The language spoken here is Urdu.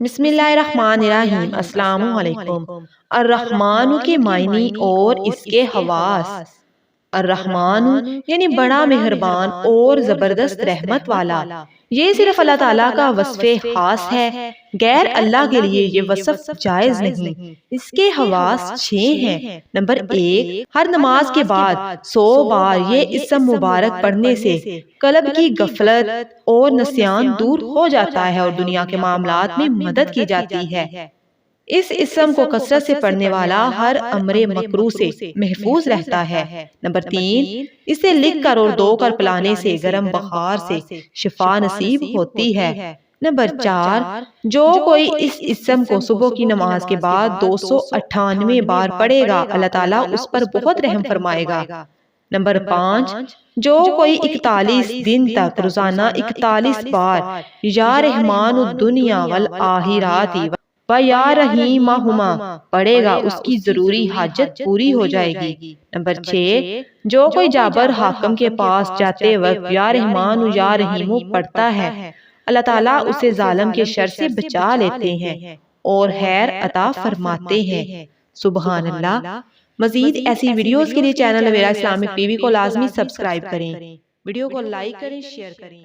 بسم اللہ الرحمن الرحیم۔ السلام علیکم۔ الرحمن کے معنی اور اس کے خواص۔ الرحمن یعنی بڑا مہربان اور زبردست رحمت والا، یہ صرف اللہ تعالیٰ کا وصف خاص ہے، غیر اللہ کے لیے یہ وصف جائز نہیں۔ اس کے خواص 6 ہیں۔ نمبر 1، ہر نماز کے بعد 100 بار یہ اسم مبارک پڑھنے سے قلب کی غفلت اور نسیان دور ہو جاتا ہے اور دنیا کے معاملات میں مدد کی جاتی ہے۔ اس اسم کو کثرت سے پڑھنے والا ہر امر مکروہ سے محفوظ رہتا ہے۔ نمبر 3، اسے لکھ کر اور دھو کر پلانے سے گرم بخار سے شفا نصیب ہوتی ہے۔ نمبر 4، جو کوئی اس اسم کو صبح کی نماز کے بعد 298 بار پڑھے گا، اللہ تعالیٰ اس پر بہت رحم فرمائے گا۔ نمبر 5، جو کوئی 41 دن تک روزانہ 41 بار یا رحمان الدنیا والآخرات و یا رحیمہما پڑھے گا، اس کی ضروری حاجت پوری ہو جائے گی۔ نمبر 6، جو کوئی جابر حاکم کے پاس جاتے وقت یا رحمان یا رحیم پڑھتا ہے، اللہ تعالیٰ اسے ظالم کے شر سے بچا لیتے ہیں اور خیر عطا فرماتے ہیں۔ سبحان اللہ۔ مزید ایسی ویڈیوز کے لیے channel aloe vera Islamic T V کو لازمی سبسکرائب کریں، ویڈیو کو لائک کریں، شیئر کریں۔